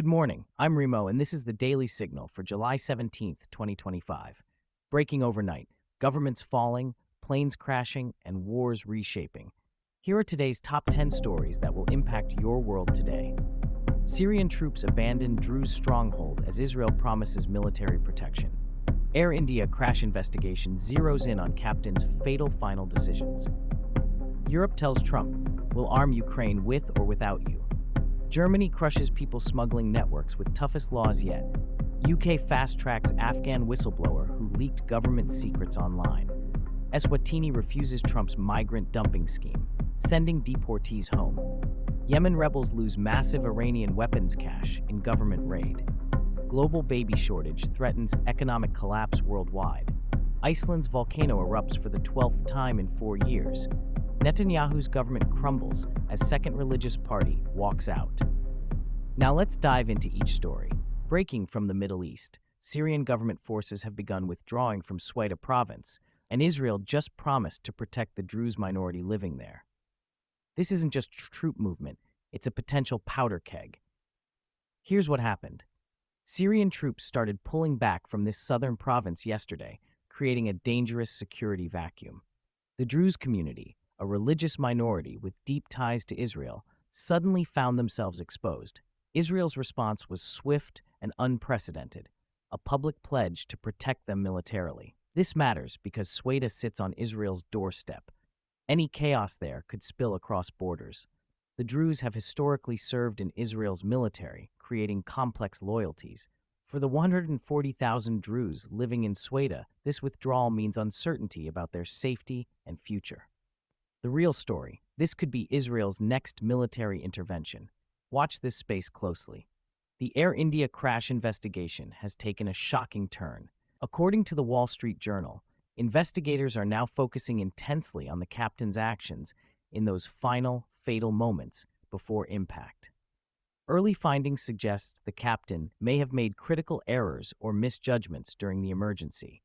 Good morning, I'm Remo, and this is the Daily Signal for July 17th, 2025. Breaking overnight, governments falling, planes crashing, and wars reshaping. Here are today's top 10 stories that will impact your world today. Syrian troops abandon Druze stronghold as Israel promises military protection. Air India crash investigation zeroes in on captain's fatal final decisions. Europe tells Trump, we'll arm Ukraine with or without you. Germany crushes people smuggling networks with toughest laws yet. UK fast-tracks Afghan whistleblower who leaked government secrets online. Eswatini refuses Trump's migrant dumping scheme, sending deportees home. Yemen rebels lose massive Iranian weapons cache in government raid. Global baby shortage threatens economic collapse worldwide. Iceland's volcano erupts for the 12th time in 4 years. Netanyahu's government crumbles as second religious party walks out. Now let's dive into each story. Breaking from the Middle East, Syrian government forces have begun withdrawing from Swida province, and Israel just promised to protect the Druze minority living there. This isn't just troop movement, it's a potential powder keg. Here's what happened. Syrian troops started pulling back from this southern province yesterday, creating a dangerous security vacuum. The Druze community, a religious minority with deep ties to Israel, suddenly found themselves exposed. Israel's response was swift and unprecedented, a public pledge to protect them militarily. This matters because Swida sits on Israel's doorstep. Any chaos there could spill across borders. The Druze have historically served in Israel's military, creating complex loyalties. For the 140,000 Druze living in Swida, this withdrawal means uncertainty about their safety and future. The real story: this could be Israel's next military intervention. Watch this space closely. The Air India crash investigation has taken a shocking turn. According to the Wall Street Journal, investigators are now focusing intensely on the captain's actions in those final, fatal moments before impact. Early findings suggest the captain may have made critical errors or misjudgments during the emergency.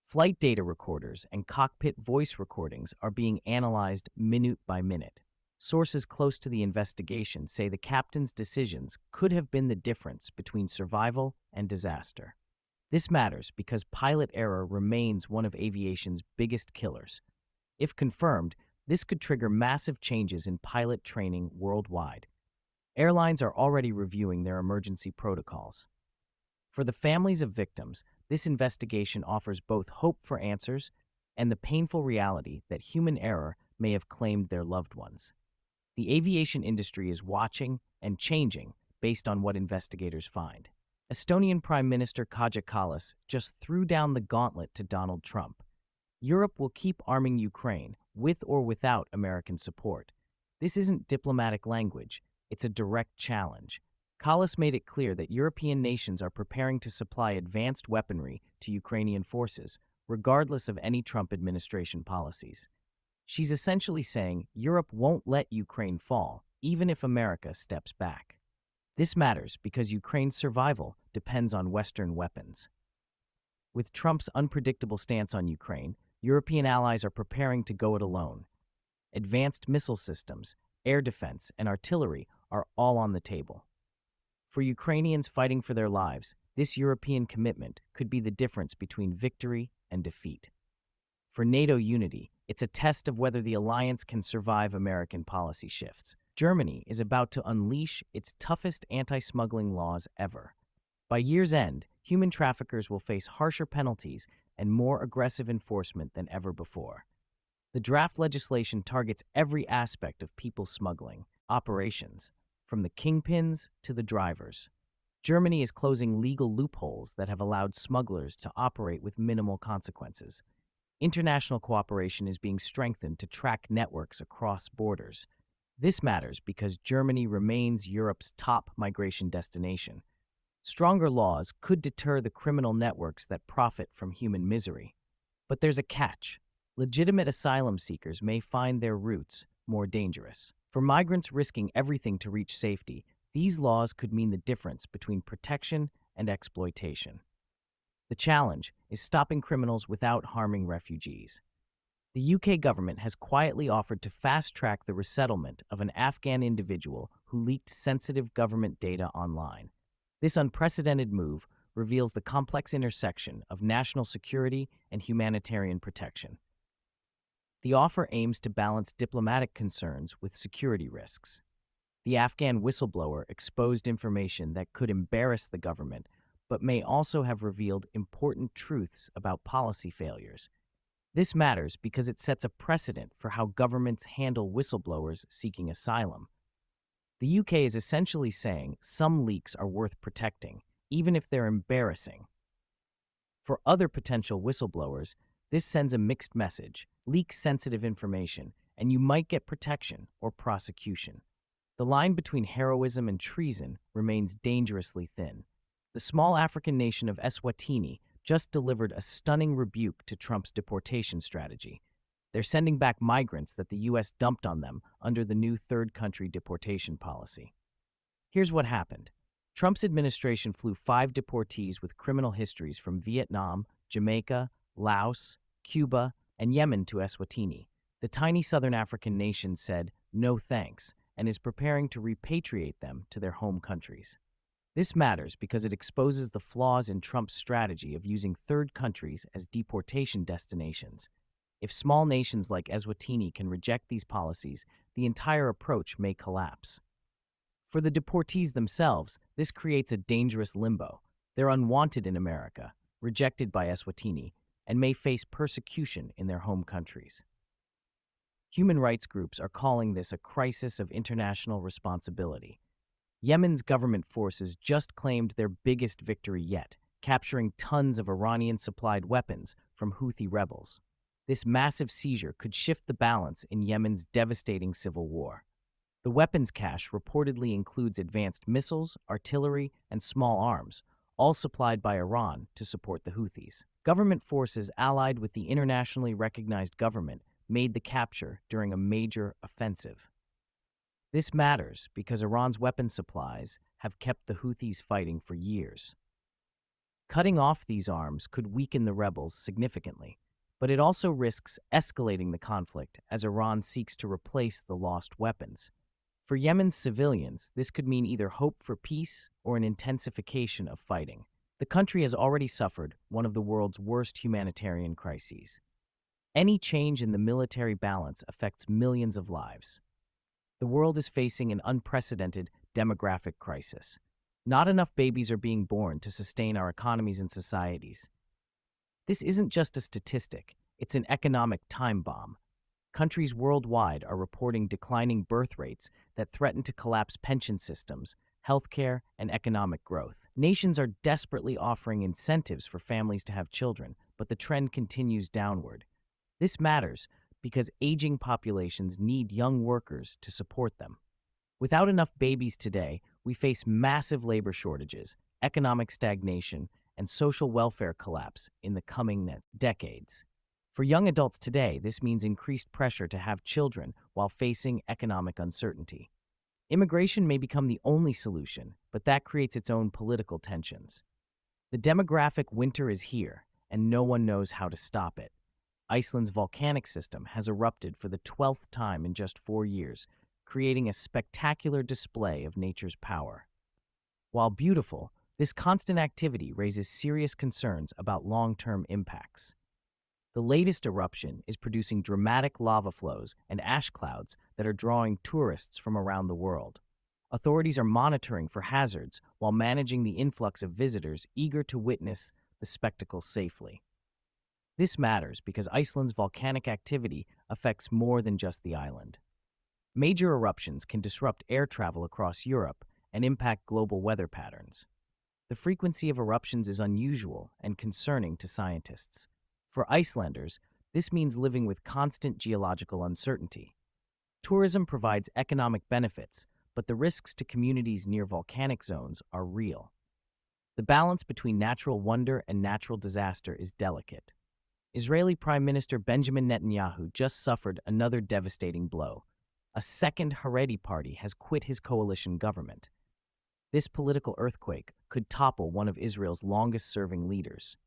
Flight data recorders and cockpit voice recordings are being analyzed minute by minute. Sources close to the investigation say the captain's decisions could have been the difference between survival and disaster. This matters because pilot error remains one of aviation's biggest killers. If confirmed, this could trigger massive changes in pilot training worldwide. Airlines are already reviewing their emergency protocols. For the families of victims, this investigation offers both hope for answers and the painful reality that human error may have claimed their loved ones. The aviation industry is watching and changing based on what investigators find. Estonian Prime Minister Kaja Kallas just threw down the gauntlet to Donald Trump. Europe will keep arming Ukraine, with or without American support. This isn't diplomatic language, it's a direct challenge. Kallas made it clear that European nations are preparing to supply advanced weaponry to Ukrainian forces, regardless of any Trump administration policies. She's essentially saying Europe won't let Ukraine fall, even if America steps back. This matters because Ukraine's survival depends on Western weapons. With Trump's unpredictable stance on Ukraine, European allies are preparing to go it alone. Advanced missile systems, air defense, and artillery are all on the table. For Ukrainians fighting for their lives, this European commitment could be the difference between victory and defeat. For NATO unity, it's a test of whether the alliance can survive American policy shifts. Germany is about to unleash its toughest anti-smuggling laws ever. By year's end, human traffickers will face harsher penalties and more aggressive enforcement than ever before. The draft legislation targets every aspect of people smuggling operations, from the kingpins to the drivers. Germany is closing legal loopholes that have allowed smugglers to operate with minimal consequences. International cooperation is being strengthened to track networks across borders. This matters because Germany remains Europe's top migration destination. Stronger laws could deter the criminal networks that profit from human misery. But there's a catch. Legitimate asylum seekers may find their routes more dangerous. For migrants risking everything to reach safety, these laws could mean the difference between protection and exploitation. The challenge is stopping criminals without harming refugees. The UK government has quietly offered to fast-track the resettlement of an Afghan individual who leaked sensitive government data online. This unprecedented move reveals the complex intersection of national security and humanitarian protection. The offer aims to balance diplomatic concerns with security risks. The Afghan whistleblower exposed information that could embarrass the government, but may also have revealed important truths about policy failures. This matters because it sets a precedent for how governments handle whistleblowers seeking asylum. The UK is essentially saying some leaks are worth protecting, even if they're embarrassing. For other potential whistleblowers, this sends a mixed message: leak sensitive information, and you might get protection or prosecution. The line between heroism and treason remains dangerously thin. The small African nation of Eswatini just delivered a stunning rebuke to Trump's deportation strategy. They're sending back migrants that the U.S. dumped on them under the new third country deportation policy. Here's what happened. Trump's administration flew 5 deportees with criminal histories from Vietnam, Jamaica, Laos, Cuba, and Yemen to Eswatini. The tiny southern African nation said, "No thanks," and is preparing to repatriate them to their home countries. This matters because it exposes the flaws in Trump's strategy of using third countries as deportation destinations. If small nations like Eswatini can reject these policies, the entire approach may collapse. For the deportees themselves, this creates a dangerous limbo. They're unwanted in America, rejected by Eswatini, and may face persecution in their home countries. Human rights groups are calling this a crisis of international responsibility. Yemen's government forces just claimed their biggest victory yet, capturing tons of Iranian-supplied weapons from Houthi rebels. This massive seizure could shift the balance in Yemen's devastating civil war. The weapons cache reportedly includes advanced missiles, artillery, and small arms, all supplied by Iran to support the Houthis. Government forces allied with the internationally recognized government made the capture during a major offensive. This matters because Iran's weapons supplies have kept the Houthis fighting for years. Cutting off these arms could weaken the rebels significantly, but it also risks escalating the conflict as Iran seeks to replace the lost weapons. For Yemen's civilians, this could mean either hope for peace or an intensification of fighting. The country has already suffered one of the world's worst humanitarian crises. Any change in the military balance affects millions of lives. The world is facing an unprecedented demographic crisis. Not enough babies are being born to sustain our economies and societies. This isn't just a statistic, it's an economic time bomb. Countries worldwide are reporting declining birth rates that threaten to collapse pension systems, healthcare, and economic growth. Nations are desperately offering incentives for families to have children, but the trend continues downward. This matters because aging populations need young workers to support them. Without enough babies today, we face massive labor shortages, economic stagnation, and social welfare collapse in the coming decades. For young adults today, this means increased pressure to have children while facing economic uncertainty. Immigration may become the only solution, but that creates its own political tensions. The demographic winter is here, and no one knows how to stop it. Iceland's volcanic system has erupted for the 12th time in just 4 years, creating a spectacular display of nature's power. While beautiful, this constant activity raises serious concerns about long-term impacts. The latest eruption is producing dramatic lava flows and ash clouds that are drawing tourists from around the world. Authorities are monitoring for hazards while managing the influx of visitors eager to witness the spectacle safely. This matters because Iceland's volcanic activity affects more than just the island. Major eruptions can disrupt air travel across Europe and impact global weather patterns. The frequency of eruptions is unusual and concerning to scientists. For Icelanders, this means living with constant geological uncertainty. Tourism provides economic benefits, but the risks to communities near volcanic zones are real. The balance between natural wonder and natural disaster is delicate. Israeli Prime Minister Benjamin Netanyahu just suffered another devastating blow. A second Haredi party has quit his coalition government. This political earthquake could topple one of Israel's longest-serving leaders.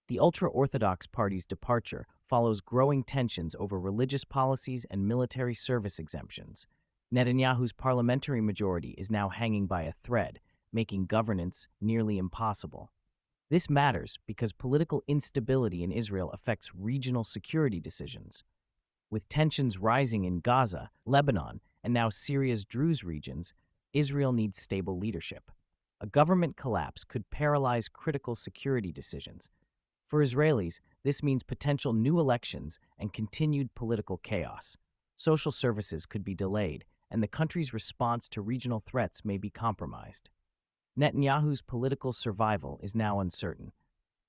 The ultra-Orthodox party's departure follows growing tensions over religious policies and military service exemptions. Netanyahu's parliamentary majority is now hanging by a thread, making governance nearly impossible. This matters because political instability in Israel affects regional security decisions. With tensions rising in Gaza, Lebanon, and now Syria's Druze regions, Israel needs stable leadership. A government collapse could paralyze critical security decisions. For Israelis, this means potential new elections and continued political chaos. Social services could be delayed, and the country's response to regional threats may be compromised. Netanyahu's political survival is now uncertain.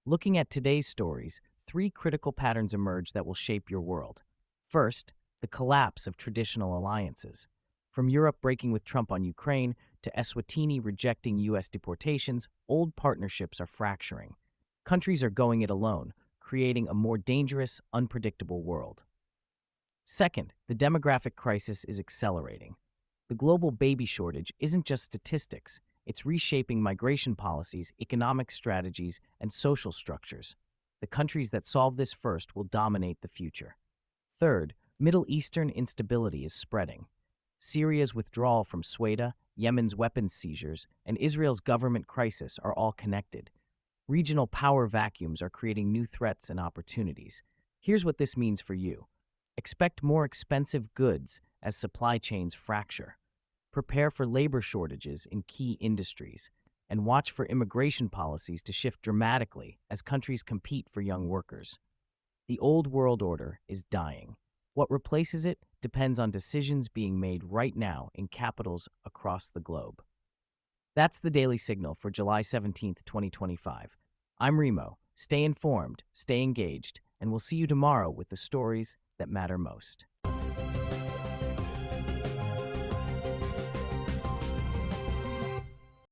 Looking at today's stories, three critical patterns emerge that will shape your world. First, the collapse of traditional alliances. From Europe breaking with Trump on Ukraine to Eswatini rejecting U.S. deportations, old partnerships are fracturing. Countries are going it alone, creating a more dangerous, unpredictable world. Second, the demographic crisis is accelerating. The global baby shortage isn't just statistics, it's reshaping migration policies, economic strategies, and social structures. The countries that solve this first will dominate the future. Third, Middle Eastern instability is spreading. Syria's withdrawal from Sweden, Yemen's weapons seizures, and Israel's government crisis are all connected. Regional power vacuums are creating new threats and opportunities. Here's what this means for you. Expect more expensive goods as supply chains fracture. Prepare for labor shortages in key industries, and watch for immigration policies to shift dramatically as countries compete for young workers. The old world order is dying. What replaces it depends on decisions being made right now in capitals across the globe. That's the Daily Signal for July 17th, 2025. I'm Remo. Stay informed, stay engaged, and we'll see you tomorrow with the stories that matter most.